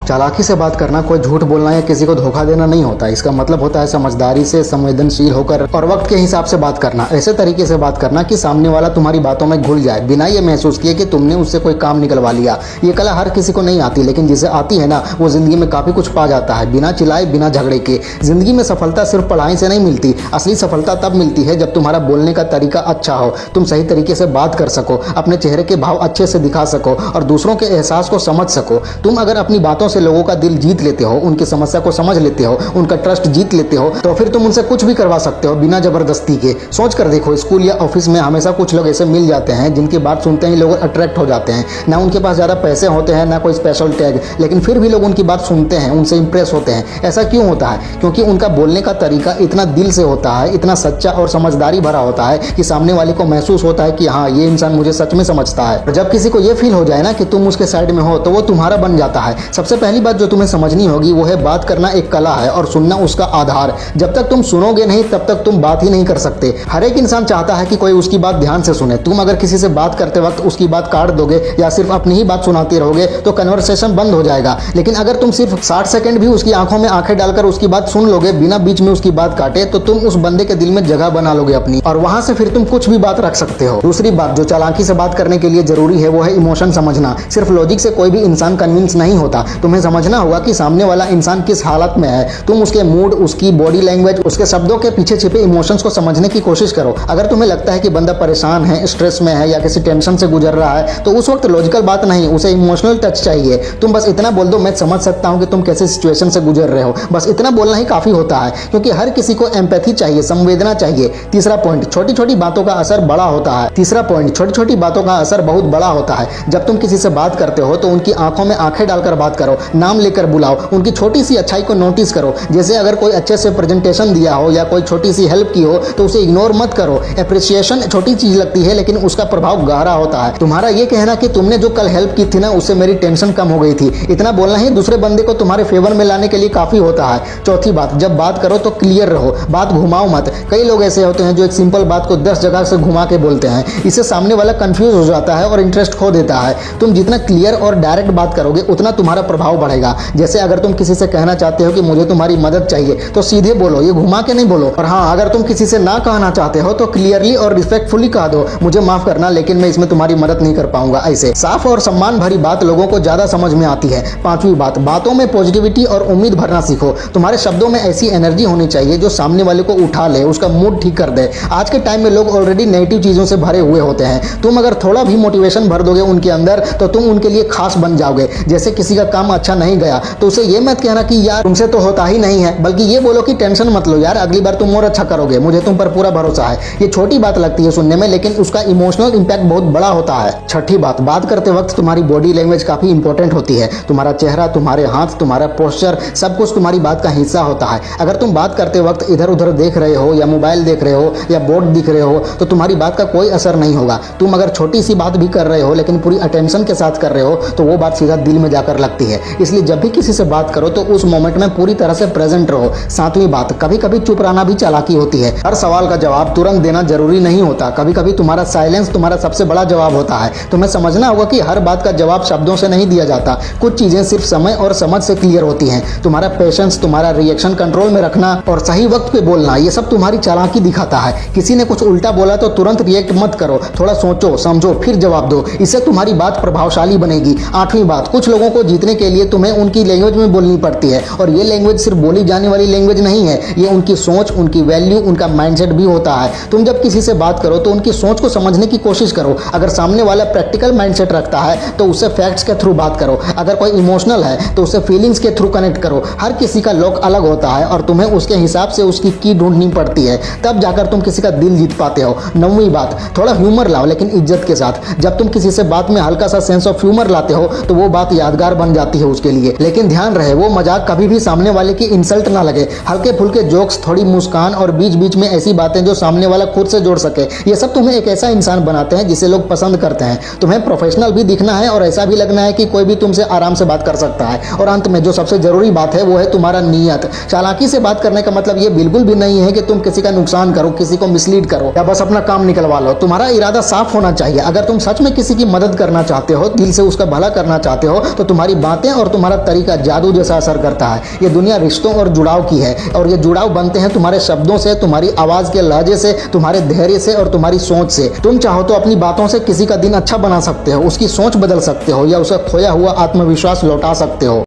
चालाकी से बात करना कोई झूठ बोलना या किसी को धोखा देना नहीं होता। इसका मतलब होता है समझदारी से, संवेदनशील होकर और वक्त के हिसाब से बात करना। ऐसे तरीके से बात करना कि सामने वाला तुम्हारी बातों में घुल जाए, बिना ये महसूस किए कि तुमने उससे कोई काम निकलवा लिया। ये कला हर किसी को नहीं आती, लेकिन जिसे आती है ना, वो जिंदगी में काफी कुछ पा जाता है बिना चिल्लाए, बिना झगड़े के। जिंदगी में सफलता सिर्फ पढ़ाई से नहीं मिलती। असली सफलता तब मिलती है जब तुम्हारा बोलने का तरीका अच्छा हो, तुम सही तरीके से बात कर सको, अपने चेहरे के भाव अच्छे से दिखा सको और दूसरों के एहसास को समझ सको। तुम अगर अपनी बातों से लोगों का दिल जीत लेते हो, उनकी समस्या को समझ लेते हो, उनका ट्रस्ट जीत लेते हो, तो फिर तुम उनसे कुछ भी करवा सकते हो बिना जबरदस्ती के। सोच कर देखो, स्कूल या ऑफिस में हमेशा कुछ लोग ऐसे मिल जाते हैं जिनकी बात सुनते ही लोग अट्रैक्ट हो जाते हैं। ना उनके पास ज़्यादा पैसे होते हैं, ना कोई स्पेशल टैग, लेकिन फिर भी लोग उनकी बात सुनते हैं, उनसे इंप्रेस होते हैं। ऐसा क्यों होता है? क्योंकि उनका बोलने का तरीका इतना दिल से होता है, इतना सच्चा और समझदारी भरा होता है कि सामने वाले को महसूस होता है कि हाँ, ये इंसान मुझे सच में समझता है। और जब किसी को ये फील हो जाए ना कि तुम उसके साइड में हो, तो वो तुम्हारा बन जाता है। सबसे पहली बात जो तुम्हें समझनी होगी वो है, बात करना एक कला है और सुनना उसका आधार। जब तक तुम सुनोगे नहीं, तब तक तुम बात ही नहीं कर सकते। हर एक इंसान चाहता है कि कोई उसकी बात ध्यान से सुने। तुम अगर किसी से बात करते वक्त उसकी बात काट दोगे या सिर्फ अपनी ही बात सुनाते रहोगे तो कन्वर्सेशन बंद हो जाएगा। लेकिन अगर तुम सिर्फ 60 सेकंड भी उसकी आंखों में आंखें डालकर उसकी बात सुन लोगे बिना बीच में उसकी बात काटे, तो तुम उस बंदे के दिल में जगह बना लोगे अपनी, और वहां से फिर तुम कुछ भी बात रख सकते हो। दूसरी बात जो चालाकी से बात करने के लिए जरूरी है वो है इमोशन समझना। सिर्फ लॉजिक से कोई भी इंसान कन्विंस नहीं होता। तुम्हें समझना होगा कि सामने वाला इंसान किस हालत में है। तुम उसके मूड, उसकी बॉडी लैंग्वेज, उसके शब्दों के पीछे छिपे इमोशंस को समझने की कोशिश करो। अगर तुम्हें लगता है कि बंदा परेशान है, स्ट्रेस में है या किसी टेंशन से गुजर रहा है, तो उस वक्त लॉजिकल बात नहीं, उसे इमोशनल टच चाहिए। तुम बस इतना बोल दो, मैं समझ सकता हूं कि तुम कैसे सिचुएशन से गुजर रहे हो। बस इतना बोलना ही काफी होता है, क्योंकि हर किसी को एम्पैथी चाहिए, संवेदना चाहिए। तीसरा पॉइंट, छोटी छोटी बातों का असर बड़ा होता है। तीसरा पॉइंट, छोटी छोटी बातों का असर बहुत बड़ा होता है। जब तुम किसी से बात करते हो तो उनकी आंखों में आंखें डालकर बात करो, नाम लेकर बुलाओ, उनकी छोटी सी अच्छाई को नोटिस करो। जैसे अगर कोई अच्छे से प्रेजेंटेशन दिया हो या कोई छोटी सी हेल्प की हो तो उसे इग्नोर मत करो। एप्रिसिएशन छोटी चीज लगती है, लेकिन उसका प्रभाव गहरा होता है। तुम्हारा ये कहना कि तुमने जो कल हेल्प की थी ना, उससे मेरी टेंशन कम हो गई थी, इतना बोलना ही दूसरे बंदे को तुम्हारे फेवर में लाने के लिए काफी होता है। चौथी बात, जब बात करो तो क्लियर रहो, बात घुमाओ मत। कई लोग ऐसे होते हैं जो एक सिंपल बात को 10 जगह से घुमा के बोलते हैं। इससे सामने वाला कंफ्यूज हो जाता है और इंटरेस्ट खो देता है। तुम जितना क्लियर और डायरेक्ट बात करोगे उतना तुम्हारा प्रभाव बढ़ेगा। जैसे अगर तुम किसी से कहना चाहते हो कि मुझे तुम्हारी मदद चाहिए, तो सीधे बोलो, ये घुमा के नहीं बोलो। और हाँ, अगर तुम किसी से ना कहना चाहते हो तो क्लियरली और रिस्पेक्टफुली कह दो, मुझे माफ करना लेकिन मैं इसमें तुम्हारी मदद नहीं कर पाऊंगा। ऐसे साफ और सम्मान भरी बात लोगों को ज्यादा समझ में आती है। पांचवी बात, बातों में पॉजिटिविटी और उम्मीद भरना सीखो। तुम्हारे शब्दों में ऐसी एनर्जी होनी चाहिए जो सामने वाले को उठा ले, उसका मूड ठीक कर दे। आज के टाइम में लोग ऑलरेडी नेगेटिव चीजों से भरे हुए होते हैं। तुम अगर थोड़ा भी मोटिवेशन भर दोगे उनके अंदर, तो तुम उनके लिए खास बन जाओगे। जैसे किसी का काम अच्छा नहीं गया तो उसे ये मत कहना कि यार तुमसे तो होता ही नहीं है, बल्कि ये बोलो कि टेंशन मत लो यार, अगली बार तुम और अच्छा करोगे, मुझे तुम पर पूरा भरोसा है। ये छोटी बात लगती है सुनने में, लेकिन उसका इमोशनल इंपैक्ट बहुत बड़ा होता है। छठी बात करते वक्त तुम्हारी बॉडी लैंग्वेज काफी इंपॉर्टेंट होती है। तुम्हारा चेहरा, तुम्हारे हाथ, तुम्हारा पोस्चर, सब कुछ तुम्हारी बात का हिस्सा होता है। अगर तुम बात करते वक्त इधर उधर देख रहे हो या मोबाइल देख रहे हो या बोर्ड दिख रहे हो, तो तुम्हारी बात का कोई असर नहीं होगा। तुम अगर छोटी सी बात भी कर रहे हो लेकिन पूरी अटेंशन के साथ कर रहे हो, तो वो बात सीधा दिल में जाकर लगती है। इसलिए जब भी किसी से बात करो तो उस मोमेंट में पूरी तरह से प्रेजेंट रहो। सातवीं बात, कभी कभी चुप रहना भी चालाकी होती है। हर सवाल का जवाब तुरंत देना जरूरी नहीं होता। कभी कभी तुम्हारा साइलेंस तुम्हारा सबसे बड़ा जवाब होता है। तुम्हें समझना होगा कि हर बात का जवाब शब्दों से नहीं दिया जाता। कुछ चीजें सिर्फ समय और समझ से क्लियर होती हैं। तुम्हारा पेशेंस, तुम्हारा रिएक्शन कंट्रोल में रखना और सही वक्त पे बोलना, ये सब तुम्हारी चालाकी दिखाता है। किसी ने कुछ उल्टा बोला तो तुरंत रिएक्ट मत करो, थोड़ा सोचो समझो फिर जवाब दो। इससे तुम्हारी बात प्रभावशाली बनेगी। आठवीं बात, कुछ लोगों को जीतने के लिए तुम्हें उनकी लैंग्वेज में बोलनी पड़ती है, और ये लैंग्वेज सिर्फ बोली जाने वाली लैंग्वेज नहीं है। ये उनकी सोच, उनकी वैल्यू, उनका माइंडसेट भी होता है। तुम जब किसी से बात करो तो उनकी सोच को समझने की कोशिश करो। अगर सामने वाला प्रैक्टिकल माइंडसेट रखता है तो उससे फैक्ट्स के थ्रू बात करो। अगर कोई इमोशनल है तो उससे फीलिंग्स के थ्रू कनेक्ट करो। हर किसी का लॉक अलग होता है और तुम्हें उसके हिसाब से उसकी की ढूंढनी पड़ती है, तब जाकर तुम किसी का दिल जीत पाते हो। नौवीं बात, थोड़ा ह्यूमर लाओ लेकिन इज्जत के साथ। जब तुम किसी से बात में हल्का सा सेंस ऑफ ह्यूमर लाते हो तो वो बात यादगार बन जाती है उसके लिए। लेकिन ध्यान रहे, वो मजाक कभी भी सामने वाले की इंसल्ट ना लगे। हल्के फुल्के जोक्स, थोड़ी मुस्कान और बीच बीच में ऐसी बातें जो सामने वाला खुद से जोड़ सके, ये सब तुम्हें एक ऐसा इंसान बनाते हैं जिसे लोग पसंद करते हैं। तुम्हें प्रोफेशनल भी दिखना है और ऐसा भी लगना है कि कोई भी तुमसे आराम से बात कर सकता है। और अंत में जो सबसे जरूरी बात है वो है तुम्हारा नीयत। चालाकी से बात करने का मतलब ये बिल्कुल भी नहीं है कि तुम किसी का नुकसान करो, किसी को मिसलीड करो या बस अपना काम निकलवा लो। तुम्हारा इरादा साफ होना चाहिए। अगर तुम सच में किसी की मदद करना चाहते हो, दिल से उसका भला करना चाहते हो, तो तुम्हारी बातें और तुम्हारा तरीका जादू जैसा असर करता है। ये दुनिया रिश्तों और जुड़ाव की है और ये जुड़ाव बनते हैं तुम्हारे शब्दों से, तुम्हारी आवाज के लहजे से, तुम्हारे धैर्य से और तुम्हारी सोच से। तुम चाहो तो अपनी बातों से किसी का दिन अच्छा बना सकते हो, उसकी सोच बदल सकते हो या उसे खोया हुआ आत्मविश्वास लौटा सकते हो।